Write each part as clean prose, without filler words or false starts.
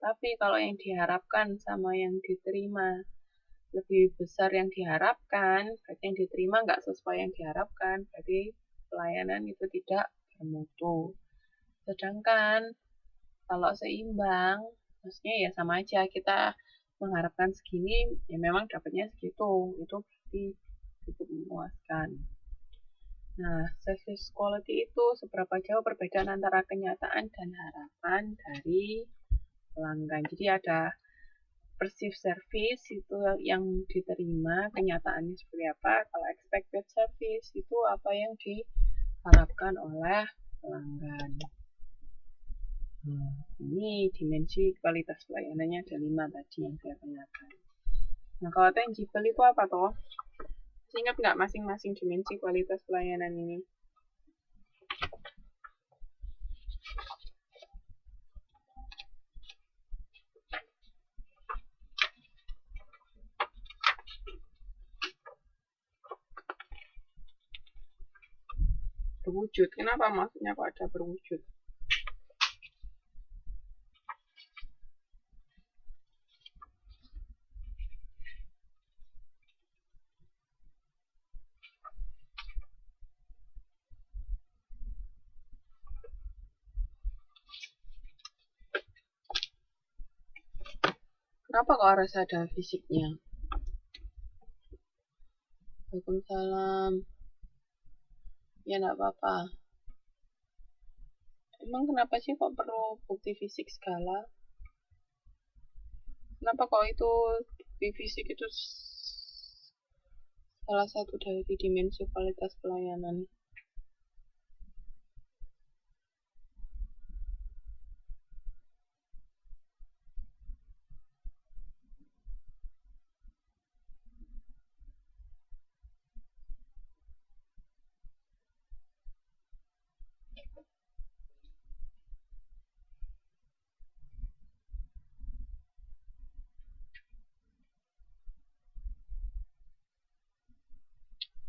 Tapi kalau yang diharapkan sama yang diterima lebih besar yang diharapkan, berarti yang diterima nggak sesuai yang diharapkan, berarti pelayanan itu tidak bermutu. Sedangkan kalau seimbang, maksudnya ya sama aja, kita mengharapkan segini, ya memang dapatnya segitu, itu berarti cukup memuaskan. Nah, service quality itu seberapa jauh perbedaan antara kenyataan dan harapan dari pelanggan. Jadi ada perceived service itu yang diterima, kenyataannya seperti apa. Kalau expected service itu apa yang diharapkan oleh pelanggan. Ini dimensi kualitas pelayanannya ada 5 tadi yang saya tanyakan. Nah, kalau tangible itu apa toh? Ingat nggak masing-masing dimensi kualitas pelayanan ini? Berwujud. Kenapa maksudnya kok ada berwujud? Kenapa kok harus ada fisiknya? Waalaikumsalam. Ya nggak apa-apa. Emang kenapa sih kok perlu bukti fisik segala? Kenapa kok itu bukti fisik itu salah satu dari dimensi kualitas pelayanan?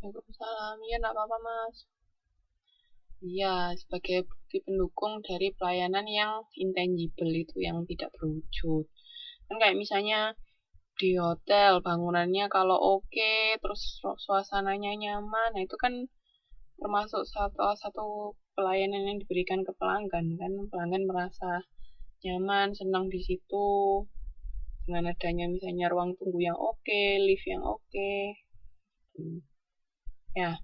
Waalaikumsalam. Iya, nggak apa-apa, Mas. Iya, sebagai bukti pendukung dari pelayanan yang intangible itu, yang tidak berwujud. Kan kayak misalnya di hotel, bangunannya kalau oke, terus suasananya nyaman, nah itu kan termasuk satu pelayanan yang diberikan ke pelanggan, kan pelanggan merasa nyaman, senang di situ, dengan adanya misalnya ruang tunggu yang oke, lift yang oke. Ya,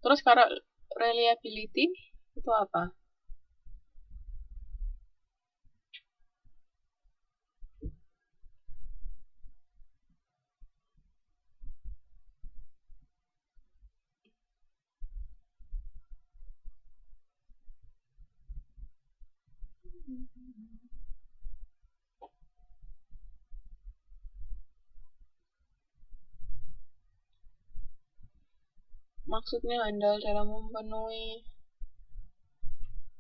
terus kalau reliability itu apa? Maksudnya andal dalam memenuhi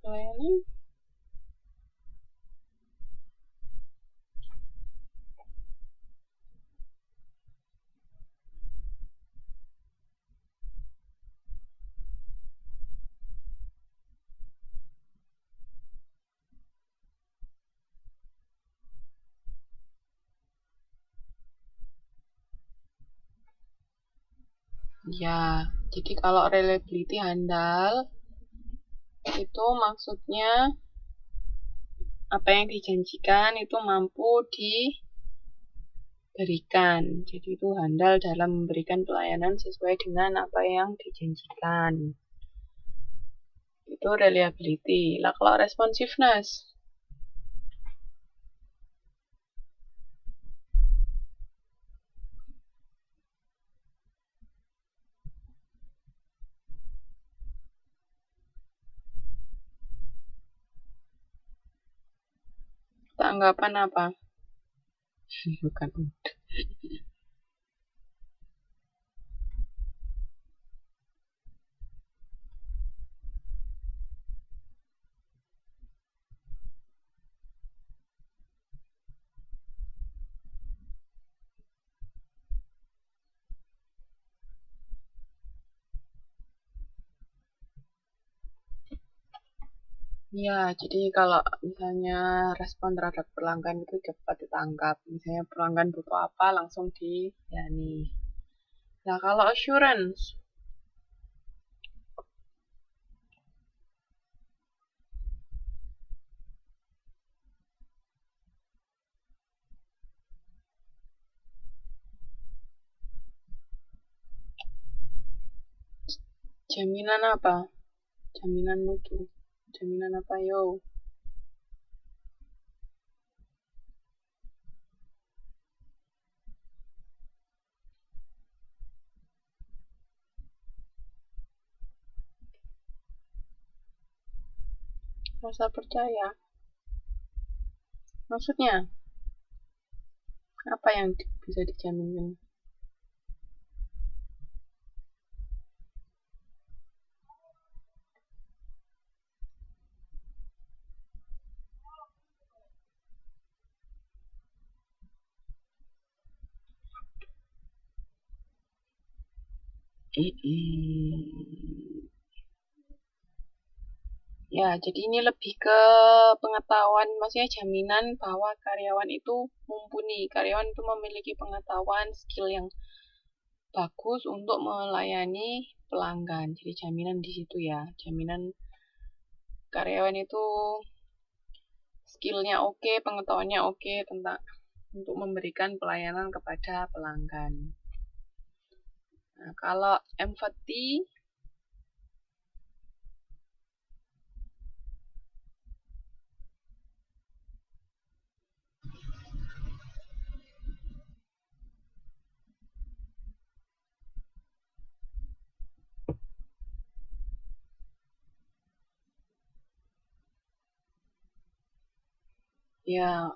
pelayanan? Ya, jadi kalau reliability handal itu maksudnya apa yang dijanjikan itu mampu diberikan. Jadi itu handal dalam memberikan pelayanan sesuai dengan apa yang dijanjikan. Itu reliability. Lah kalau responsiveness, tanggapan apa? Bukan. Ya, jadi kalau misalnya respon terhadap pelanggan itu cepat ditangkap. Misalnya pelanggan butuh apa, langsung dilayani. Nah, kalau assurance, jaminan apa? Jaminan mutu. Jaminan apa, yo? Rasa percaya. Maksudnya, apa yang bisa dijaminkan? Ya, jadi ini lebih ke pengetahuan, maksudnya jaminan bahwa karyawan itu mumpuni, karyawan itu memiliki pengetahuan, skill yang bagus untuk melayani pelanggan. Jadi jaminan di situ ya, jaminan karyawan itu skillnya oke, pengetahuannya oke tentang untuk memberikan pelayanan kepada pelanggan. Nah, kalau empathy, ya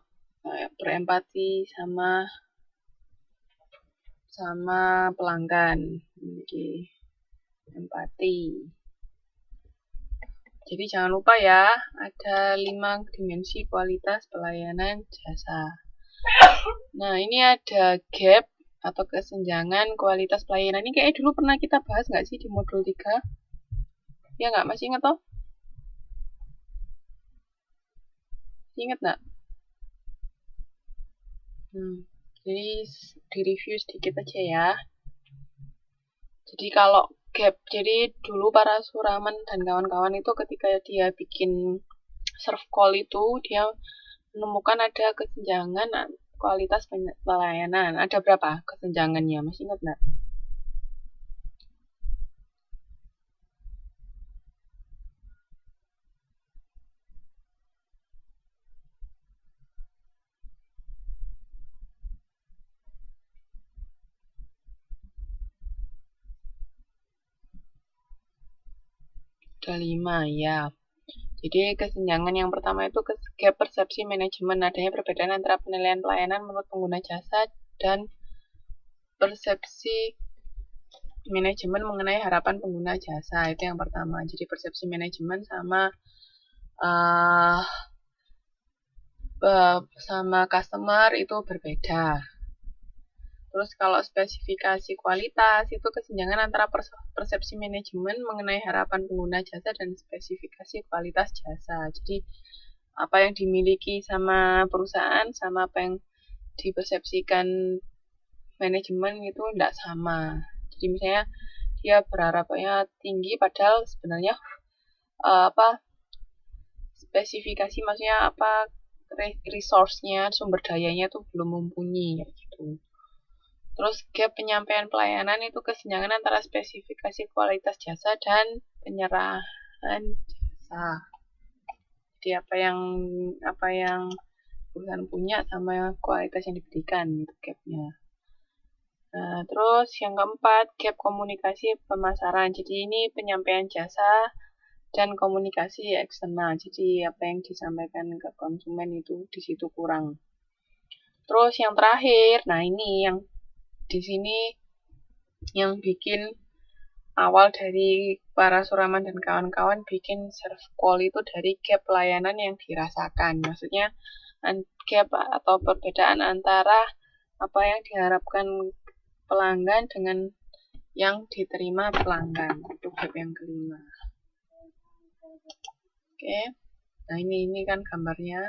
berempati sama pelanggan, memiliki empati. Jadi jangan lupa ya, ada 5 dimensi kualitas pelayanan jasa. Nah, ini ada gap atau kesenjangan kualitas pelayanan. Ini kayaknya dulu pernah kita bahas nggak sih di modul 3? Ya nggak? Masih ingat toh? Ingat nggak? Jadi di-review sedikit aja ya. Jadi kalau gap, jadi dulu para suraman dan kawan-kawan itu ketika dia bikin serve call itu, dia menemukan ada kesenjangan kualitas pelayanan. Ada berapa kesenjangannya? Masih ingat nggak? Ada 5 ya. Jadi kesenjangan yang pertama itu gap persepsi manajemen, adanya perbedaan antara penilaian pelayanan menurut pengguna jasa dan persepsi manajemen mengenai harapan pengguna jasa. Itu yang pertama. Jadi persepsi manajemen sama customer itu berbeda. Terus kalau spesifikasi kualitas itu kesenjangan antara persepsi manajemen mengenai harapan pengguna jasa dan spesifikasi kualitas jasa. Jadi apa yang dimiliki sama perusahaan sama apa yang dipersepsikan manajemen itu tidak sama. Jadi misalnya dia berharapnya tinggi padahal sebenarnya spesifikasi maksudnya resource-nya, sumber dayanya tuh belum mumpuni gitu. Terus gap penyampaian pelayanan itu kesenjangan antara spesifikasi kualitas jasa dan penyerahan jasa. Jadi apa yang perusahaan punya sama kualitas yang diberikan itu gapnya. Nah, terus yang keempat, gap komunikasi pemasaran. Jadi ini penyampaian jasa dan komunikasi eksternal. Jadi apa yang disampaikan ke konsumen itu di situ kurang. Terus yang terakhir, nah ini yang di sini yang bikin awal dari para suraman dan kawan-kawan bikin serve call itu dari gap pelayanan yang dirasakan. Maksudnya gap atau perbedaan antara apa yang diharapkan pelanggan dengan yang diterima pelanggan. Itu gap yang kelima. Oke. Nah, ini kan gambarnya